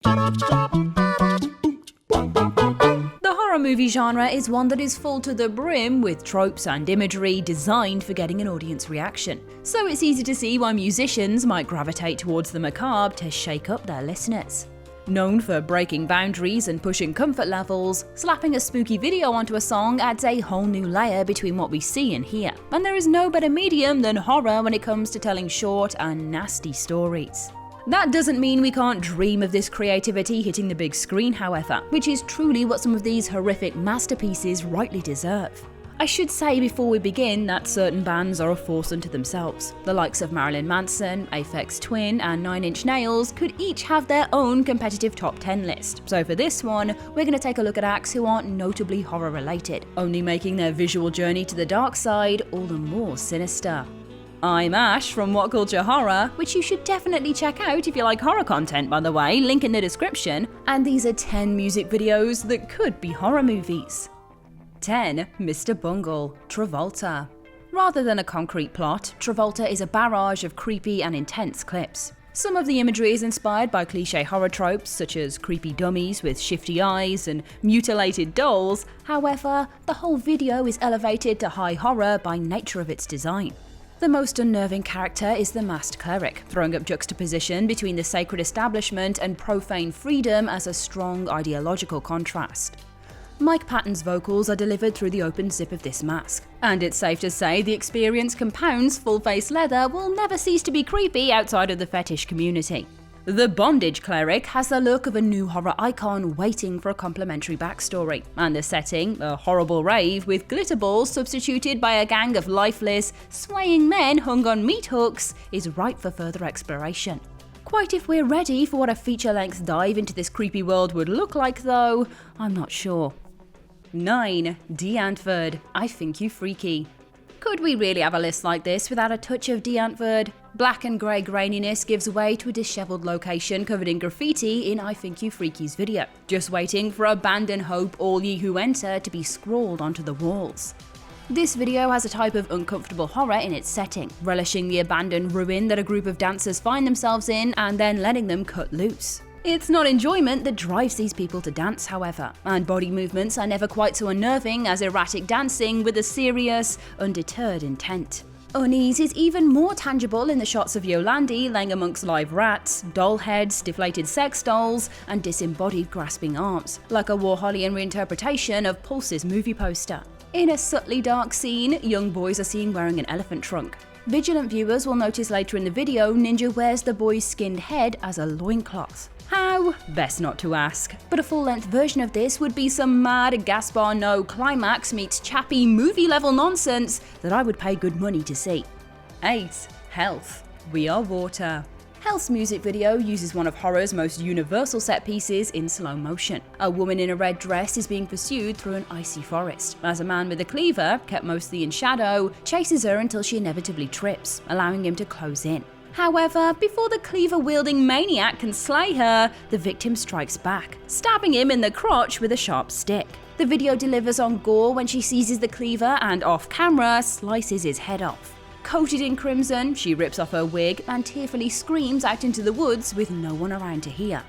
The horror movie genre is one that is full to the brim with tropes and imagery designed for getting an audience reaction. So it's easy to see why musicians might gravitate towards the macabre to shake up their listeners. Known for breaking boundaries and pushing comfort levels, slapping a spooky video onto a song adds a whole new layer between what we see and hear. And there is no better medium than horror when it comes to telling short and nasty stories. That doesn't mean we can't dream of this creativity hitting the big screen, however, which is truly what some of these horrific masterpieces rightly deserve. I should say before we begin that certain bands are a force unto themselves. The likes of Marilyn Manson, Aphex Twin, and 9 Inch Nails could each have their own competitive top 10 list. So for this one, we're going to take a look at acts who aren't notably horror related, only making their visual journey to the dark side all the more sinister. I'm Ash from WhatCulture Horror, which you should definitely check out if you like horror content, by the way, link in the description, and these are 10 music videos that could be horror movies. 10. Mr. Bungle, TRAVOLTA. Rather than a concrete plot, TRAVOLTA is a barrage of creepy and intense clips. Some of the imagery is inspired by cliché horror tropes such as creepy dummies with shifty eyes and mutilated dolls. However, the whole video is elevated to high horror by nature of its design. The most unnerving character is the masked cleric, throwing up juxtaposition between the sacred establishment and profane freedom as a strong ideological contrast. Mike Patton's vocals are delivered through the open zip of this mask, and it's safe to say the experience compounds full-face leather will never cease to be creepy outside of the fetish community. The bondage cleric has the look of a new horror icon waiting for a complimentary backstory, and the setting, a horrible rave with glitter balls substituted by a gang of lifeless, swaying men hung on meat hooks, is ripe for further exploration. Quite if we're ready for what a feature-length dive into this creepy world would look like though, I'm not sure. 9. ANTWOOD, I Think You Freaky. Could we really have a list like this without a touch of ANTWOOD? Black and grey graininess gives way to a dishevelled location covered in graffiti in I Think You Freaky's video, just waiting for abandon hope all ye who enter to be scrawled onto the walls. This video has a type of uncomfortable horror in its setting, relishing the abandoned ruin that a group of dancers find themselves in and then letting them cut loose. It's not enjoyment that drives these people to dance, however, and body movements are never quite so unnerving as erratic dancing with a serious, undeterred intent. Unease is even more tangible in the shots of Yolandi laying amongst live rats, doll heads, deflated sex dolls, and disembodied grasping arms, like a Warholian reinterpretation of Pulse's movie poster. In a subtly dark scene, young boys are seen wearing an elephant trunk. Vigilant viewers will notice later in the video Ninja wears the boy's skinned head as a loincloth. How? Best not to ask. But a full-length version of this would be some mad Gaspar Noé climax meets Chappie movie-level nonsense that I would pay good money to see. 8. Health, We Are Water. Health's music video uses one of horror's most universal set pieces in slow motion. A woman in a red dress is being pursued through an icy forest, as a man with a cleaver, kept mostly in shadow, chases her until she inevitably trips, allowing him to close in. However, before the cleaver-wielding maniac can slay her, the victim strikes back, stabbing him in the crotch with a sharp stick. The video delivers on gore when she seizes the cleaver and, off-camera, slices his head off. Coated in crimson, she rips off her wig and tearfully screams out into the woods with no one around to hear.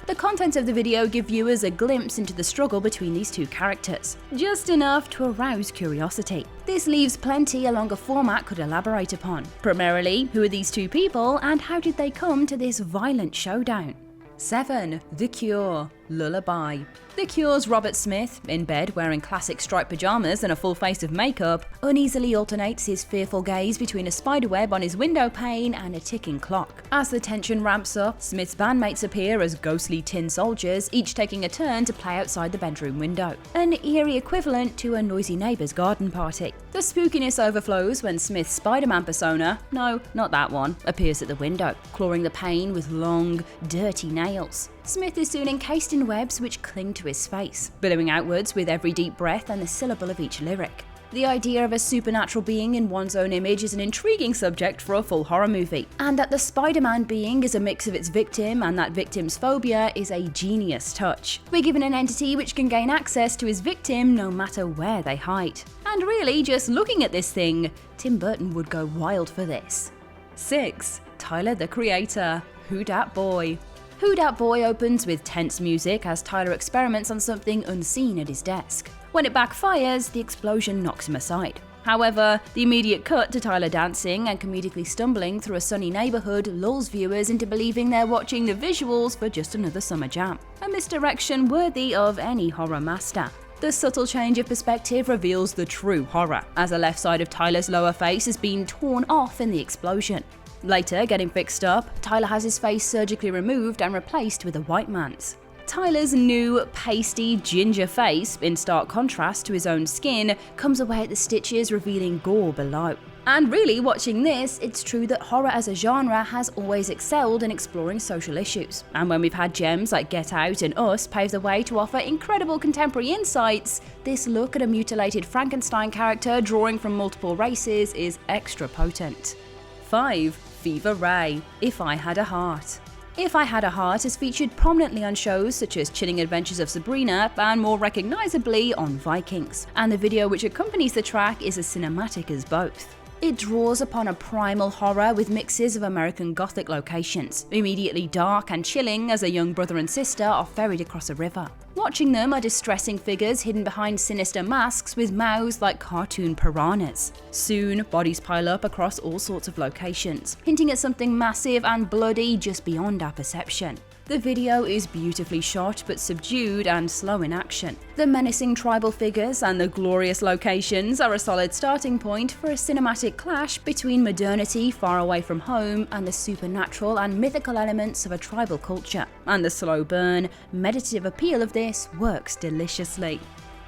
The contents of the video give viewers a glimpse into the struggle between these two characters, just enough to arouse curiosity. This leaves plenty a longer format could elaborate upon. Primarily, who are these two people and how did they come to this violent showdown? 7. The Cure, Lullaby. The Cure's Robert Smith, in bed wearing classic striped pajamas and a full face of makeup, uneasily alternates his fearful gaze between a spiderweb on his window pane and a ticking clock. As the tension ramps up, Smith's bandmates appear as ghostly tin soldiers, each taking a turn to play outside the bedroom window. An eerie equivalent to a noisy neighbour's garden party. The spookiness overflows when Smith's Spider-Man persona, no, not that one, appears at the window, clawing the pane with long, dirty nails. Smith is soon encased in webs which cling to his face, billowing outwards with every deep breath and the syllable of each lyric. The idea of a supernatural being in one's own image is an intriguing subject for a full horror movie, and that the Spider-Man being is a mix of its victim and that victim's phobia is a genius touch. We're given an entity which can gain access to his victim no matter where they hide. And really, just looking at this thing, Tim Burton would go wild for this. 6. Tyler the Creator, Who Dat Boy. Who Dat Boy opens with tense music as Tyler experiments on something unseen at his desk. When it backfires, the explosion knocks him aside. However, the immediate cut to Tyler dancing and comedically stumbling through a sunny neighborhood lulls viewers into believing they're watching the visuals for just another summer jam, a misdirection worthy of any horror master. The subtle change of perspective reveals the true horror, as the left side of Tyler's lower face has been torn off in the explosion. Later, getting fixed up, Tyler has his face surgically removed and replaced with a white man's. Tyler's new, pasty, ginger face, in stark contrast to his own skin, comes away at the stitches, revealing gore below. And really, watching this, it's true that horror as a genre has always excelled in exploring social issues. And when we've had gems like Get Out and Us pave the way to offer incredible contemporary insights, this look at a mutilated Frankenstein character drawing from multiple races is extra potent. 5. Fever Ray, If I Had a Heart. If I Had a Heart is featured prominently on shows such as Chilling Adventures of Sabrina and more recognisably on Vikings, and the video which accompanies the track is as cinematic as both. It draws upon a primal horror with mixes of American Gothic locations, immediately dark and chilling as a young brother and sister are ferried across a river. Watching them are distressing figures hidden behind sinister masks with mouths like cartoon piranhas. Soon, bodies pile up across all sorts of locations, hinting at something massive and bloody just beyond our perception. The video is beautifully shot but subdued and slow in action. The menacing tribal figures and the glorious locations are a solid starting point for a cinematic clash between modernity far away from home and the supernatural and mythical elements of a tribal culture. And the slow burn, meditative appeal of this works deliciously.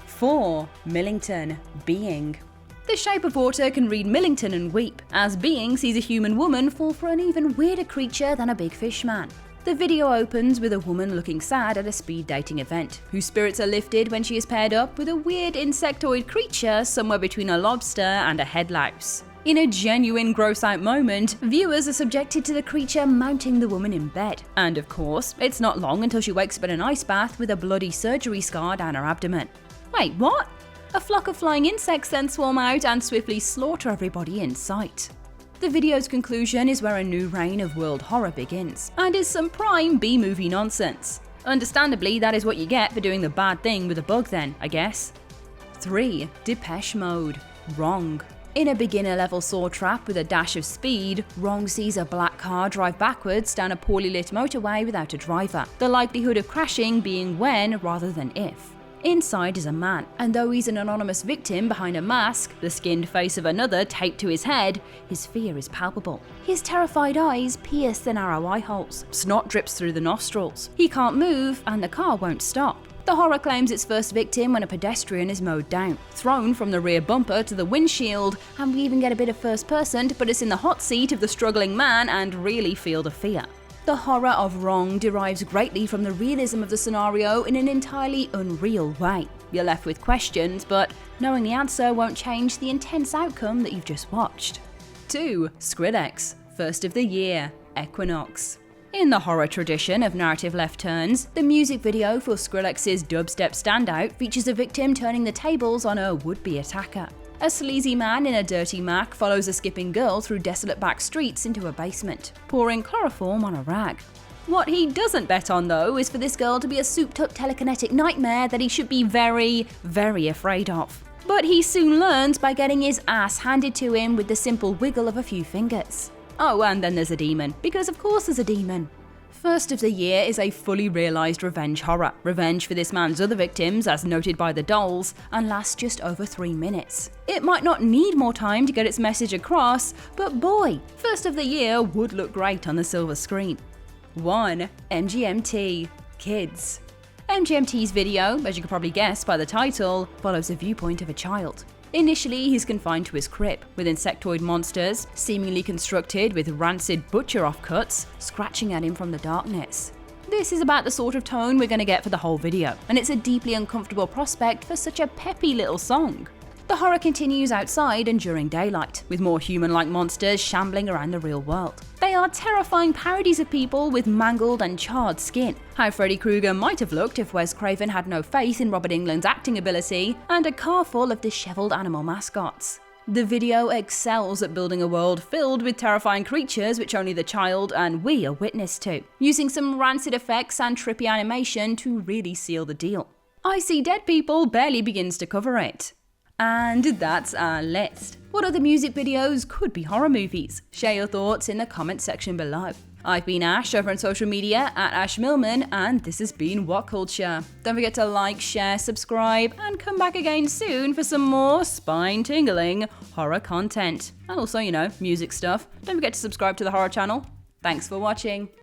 4. Millington, Being. The Shape of Water can read Millington and weep, as Being sees a human woman fall for an even weirder creature than a big fish man. The video opens with a woman looking sad at a speed dating event, whose spirits are lifted when she is paired up with a weird insectoid creature somewhere between a lobster and a headlouse. In a genuine gross-out moment, viewers are subjected to the creature mounting the woman in bed. And of course, it's not long until she wakes up in an ice bath with a bloody surgery scar down her abdomen. Wait, what? A flock of flying insects then swarm out and swiftly slaughter everybody in sight. The video's conclusion is where a new reign of world horror begins, and is some prime B-movie nonsense. Understandably, that is what you get for doing the bad thing with a bug then, I guess. 3. Depeche Mode, Wrong. In a beginner-level saw trap with a dash of speed, Wrong sees a black car drive backwards down a poorly lit motorway without a driver, the likelihood of crashing being when rather than if. Inside is a man, and though he's an anonymous victim behind a mask, the skinned face of another taped to his head, his fear is palpable. His terrified eyes pierce the narrow eye holes, snot drips through the nostrils. He can't move, and the car won't stop. The horror claims its first victim when a pedestrian is mowed down, thrown from the rear bumper to the windshield, and we even get a bit of first person to put us in the hot seat of the struggling man and really feel the fear. The horror of Wrong derives greatly from the realism of the scenario in an entirely unreal way. You're left with questions, but knowing the answer won't change the intense outcome that you've just watched. 2. SKRILLEX, First of the Year, EQUINOX. In the horror tradition of narrative left turns, the music video for Skrillex's dubstep standout features a victim turning the tables on a would-be attacker. A sleazy man in a dirty Mac follows a skipping girl through desolate back streets into a basement, pouring chloroform on a rag. What he doesn't bet on, though, is for this girl to be a souped-up telekinetic nightmare that he should be very, very afraid of. But he soon learns by getting his ass handed to him with the simple wiggle of a few fingers. Oh, and then there's a demon, because of course there's a demon. First of the Year is a fully realised revenge horror. Revenge for this man's other victims, as noted by the dolls, and lasts just over 3 minutes. It might not need more time to get its message across, but boy, First of the Year would look great on the silver screen. 1. MGMT, Kids. MGMT's video, as you can probably guess by the title, follows the viewpoint of a child. Initially, he's confined to his crib, with insectoid monsters, seemingly constructed with rancid butcher offcuts, scratching at him from the darkness. This is about the sort of tone we're going to get for the whole video, and it's a deeply uncomfortable prospect for such a peppy little song. The horror continues outside and during daylight, with more human-like monsters shambling around the real world. They are terrifying parodies of people with mangled and charred skin, how Freddy Krueger might have looked if Wes Craven had no faith in Robert Englund's acting ability, and a car full of dishevelled animal mascots. The video excels at building a world filled with terrifying creatures which only the child and we are witness to, using some rancid effects and trippy animation to really seal the deal. I See Dead People barely begins to cover it. And that's our list. What other music videos could be horror movies? Share your thoughts in the comment section below. I've been Ash over on social media at Ash Millman, and this has been WhatCulture. Don't forget to like, share, subscribe, and come back again soon for some more spine-tingling horror content. And also, music stuff. Don't forget to subscribe to the horror channel. Thanks for watching.